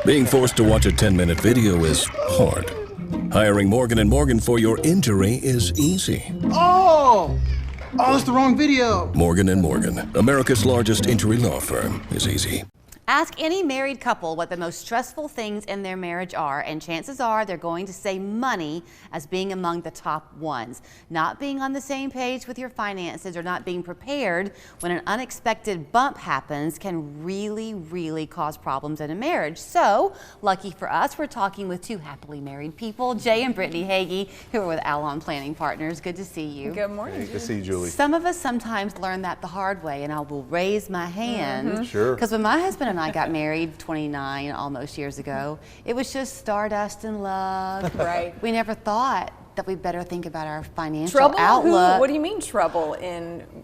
Being forced to watch a 10-minute video is hard. Hiring Morgan & Morgan for your injury is easy. Oh, it's the wrong video. Morgan & Morgan, America's largest injury law firm, is easy. Ask any married couple what the most stressful things in their marriage are, and chances are they're going to say money as being among the top ones. Not being on the same page with your finances or not being prepared when an unexpected bump happens can really cause problems in a marriage. So, lucky for us, we're talking with two happily married people, Jay and Brittany Hagy, who are with Allon Planning Partners. Good to see you. Good morning. Good to see you, Julie. Some of us sometimes learn that the hard way, and I will raise my hand. Sure. Because when my husband and I got married 29 almost years ago, it was just stardust and love. Right. We never thought that we better think about our financial Trouble? outlook. What do you mean trouble?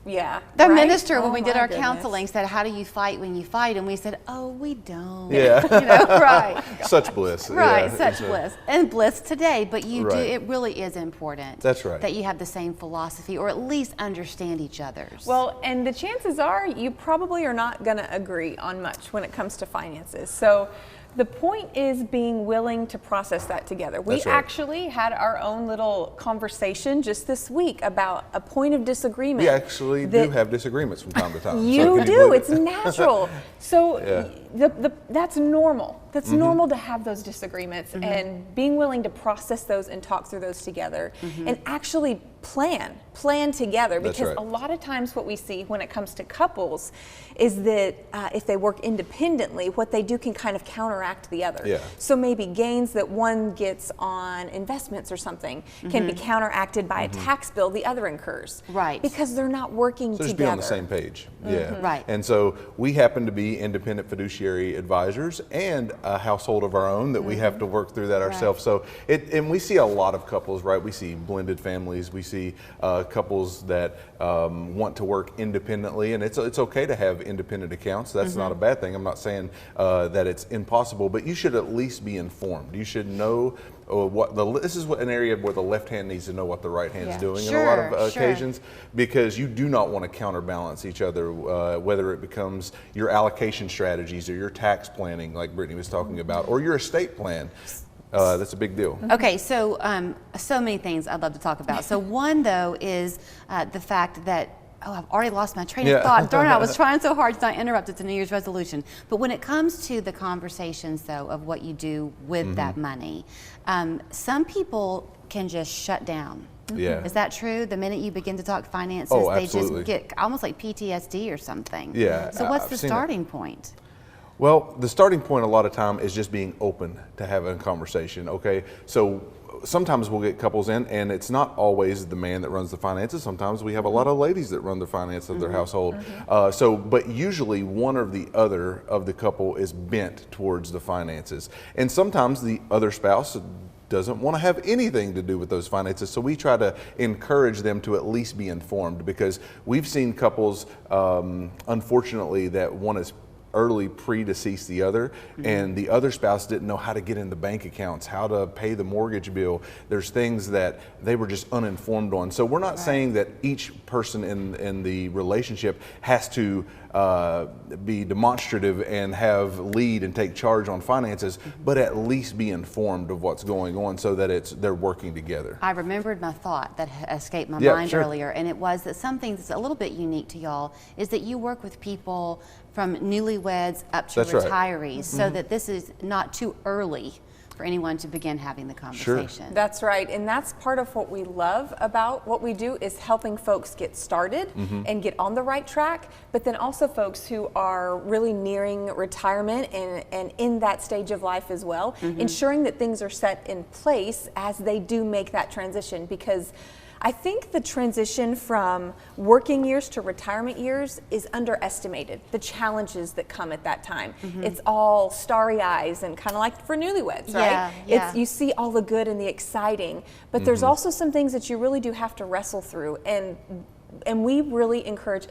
Yeah. The right? minister, when Oh, we did my our goodness. counseling, said, "How do you fight when you fight?" And we said, "Oh, we don't." Yeah. You know, right. Such bliss. Right, Yeah, such it's bliss. And bliss today, but you do, Right. it really is important. That's right. That you have the same philosophy or at least understand each other's. Well, and the chances are you probably are not going to agree on much when it comes to finances. So the point is being willing to process that together. We That's right. actually had our own little conversation just this week about a point of disagreement. We actually do have disagreements from time to time. You So can do. believe It's it? natural. So Yeah. that's normal. That's Mm-hmm. normal to have those disagreements, and being willing to process those and talk through those together, and actually plan together. That's Because right. a lot of times what we see when it comes to couples is that if they work independently, what they do can kind of counteract the other. Yeah. So maybe gains that one gets on investments or something can be counteracted by a tax bill the other incurs. Right. Because they're not working So just together. be on the same page. Yeah. Right. And so we happen to be independent fiduciary advisors and a household of our own that we have to work through that ourselves. So and we see a lot of couples, right? We see blended families. We see couples that want to work independently, and it's okay to have independent accounts. That's not a bad thing. I'm not saying that it's impossible, but you should at least be informed. You should know this is an area where the left hand needs to know what the right hand's doing in a lot of occasions, because you do not want to counterbalance each other, whether it becomes your allocation strategies or your tax planning, like Brittany was talking about, or your estate plan. That's a big deal. Okay, so so many things I'd love to talk about. So one, though, is the fact that, I've already lost my train of thought. Darn it, I was trying so hard to not interrupt. It's a New Year's resolution. But when it comes to the conversations, though, of what you do with that money, some people can just shut down. Yeah. Is that true? The minute you begin to talk finances, they absolutely. just get almost like PTSD or something. Yeah, So what's I've the seen it. starting point? Well, the starting point a lot of time is just being open to having a conversation, okay? So sometimes we'll get couples in, and it's not always the man that runs the finances. Sometimes we have a lot of ladies that run the finance of their household. But usually one or the other of the couple is bent towards the finances. And sometimes the other spouse doesn't want to have anything to do with those finances. So we try to encourage them to at least be informed, because we've seen couples, unfortunately, that one is early predeceased the other, and the other spouse didn't know how to get in the bank accounts, how to pay the mortgage bill. There's things that they were just uninformed on. So we're not saying that each person in the relationship has to be demonstrative and have lead and take charge on finances, but at least be informed of what's going on so that they're working together. I remembered my thought that escaped my Yeah, mind sure. earlier, and it was that something that's a little bit unique to y'all is that you work with people from newlyweds up to That's right. retirees, so that this is not too early for anyone to begin having the conversation. That's right, and that's part of what we love about what we do, is helping folks get started and get on the right track, but then also folks who are really nearing retirement and in that stage of life as well, ensuring that things are set in place as they do make that transition. Because I think the transition from working years to retirement years is underestimated, the challenges that come at that time. It's all starry eyes and kind of like for newlyweds, right? Yeah. You see all the good and the exciting, but there's also some things that you really do have to wrestle through, and we really encourage,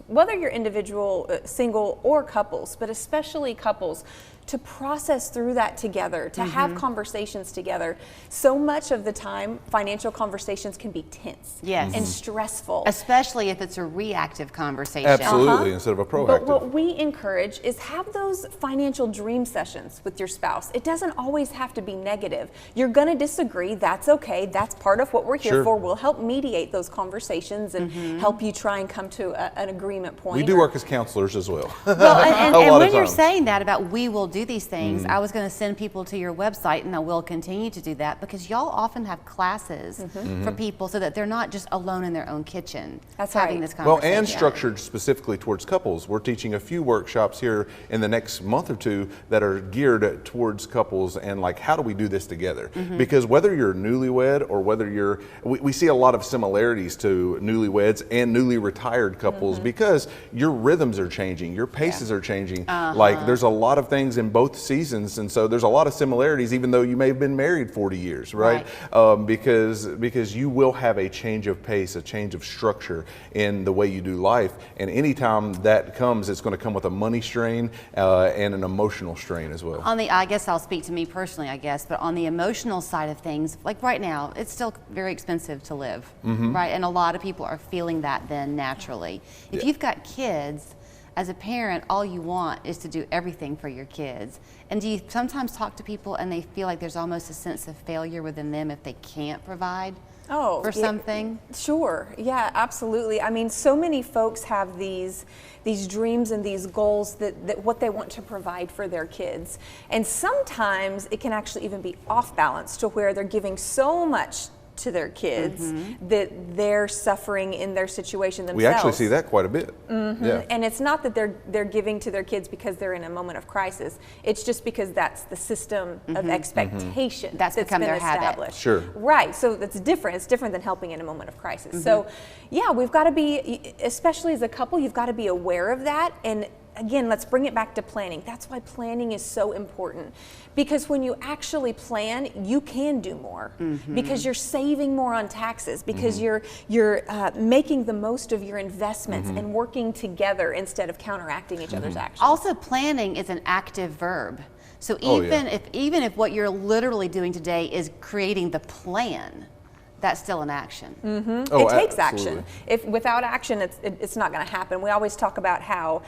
whether you're individual, single, or couples, but especially couples, to process through that together, to have conversations together. So much of the time, financial conversations can be tense and stressful. Especially if it's a reactive conversation. Absolutely, instead of a proactive. But what we encourage is have those financial dream sessions with your spouse. It doesn't always have to be negative. You're going to disagree. That's okay. That's part of what we're here for. We'll help mediate those conversations and help you try and come to an agreement point. We do work as counselors as well. Well, and when you're saying that about we will do these things, I was going to send people to your website, and I will continue to do that, because y'all often have classes for people so that they're not just alone in their own kitchen having this conversation. Well, and structured specifically towards couples. We're teaching a few workshops here in the next month or two that are geared towards couples, and like, how do we do this together? Because whether you're newlywed or whether you're, we see a lot of similarities to newlyweds and newly retired couples because your rhythms are changing, your paces are changing. Like, there's a lot of things in both seasons, and so there's a lot of similarities, even though you may have been married 40 years, right? Because you will have a change of pace, a change of structure in the way you do life, and anytime that comes, it's going to come with a money strain and an emotional strain as well. I guess I'll speak to me personally, but on the emotional side of things, like right now, it's still very expensive to live, right? And a lot of people are feeling that then naturally. If you've got kids, as a parent, all you want is to do everything for your kids. And do you sometimes talk to people and they feel like there's almost a sense of failure within them if they can't provide for something? Sure, yeah, absolutely. I mean, so many folks have these dreams and these goals that what they want to provide for their kids. And sometimes it can actually even be off balance to where they're giving so much to their kids that they're suffering in their situation themselves. We actually see that quite a bit. And it's not that they're giving to their kids because they're in a moment of crisis. It's just because that's the system of expectation that's become been their established. Sure. Right. So that's different. It's different than helping in a moment of crisis. So yeah, we've got to be, especially as a couple, you've got to be aware of that. And again, let's bring it back to planning. That's why planning is so important. Because when you actually plan, you can do more. Because you're saving more on taxes. Because you're making the most of your investments and working together instead of counteracting each other's actions. Also, planning is an active verb. So even if what you're literally doing today is creating the plan, that's still an action. It takes action. If without action, it's not going to happen. We always talk about how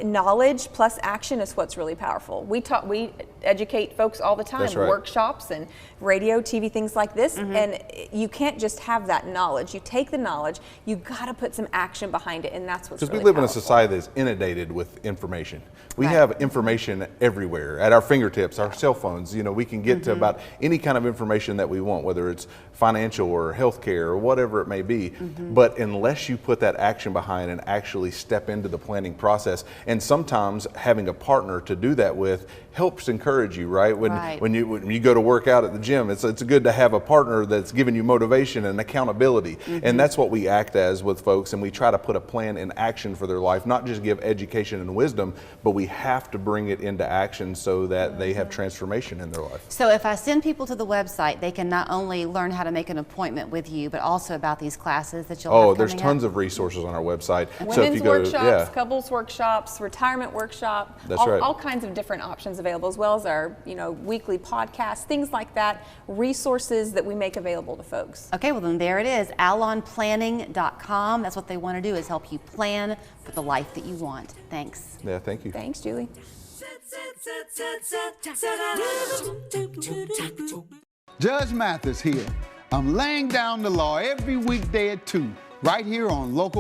knowledge plus action is what's really powerful. We educate folks all the time, workshops and radio, TV, things like this, and you can't just have that knowledge. You take the knowledge, you got to put some action behind it, and that's what's really Because we live powerful. in a society that's inundated with information. We have information everywhere at our fingertips, our cell phones. You know, we can get to about any kind of information that we want, whether it's financial or healthcare or whatever it may be. But unless you put that action behind and actually step into the planning process, and sometimes having a partner to do that with helps encourage you, right? When you go to work out at the gym, it's good to have a partner that's giving you motivation and accountability. And that's what we act as with folks, and we try to put a plan in action for their life, not just give education and wisdom, but we have to bring it into action so that they have transformation in their life. So if I send people to the website, they can not only learn how to make an appointment with you, but also about these classes that you'll have there's coming tons up? of resources on our website. Women's So if you go workshops, couples workshops, retirement workshop, all kinds of different options available, as well as our weekly podcasts, things like that, resources that we make available to folks. Okay, well then there it is, allonplanning.com. That's what they want to do, is help you plan for the life that you want. Thanks. Yeah, thank you. Thanks, Julie. Judge Mathis here. I'm laying down the law every weekday at 2, right here on Local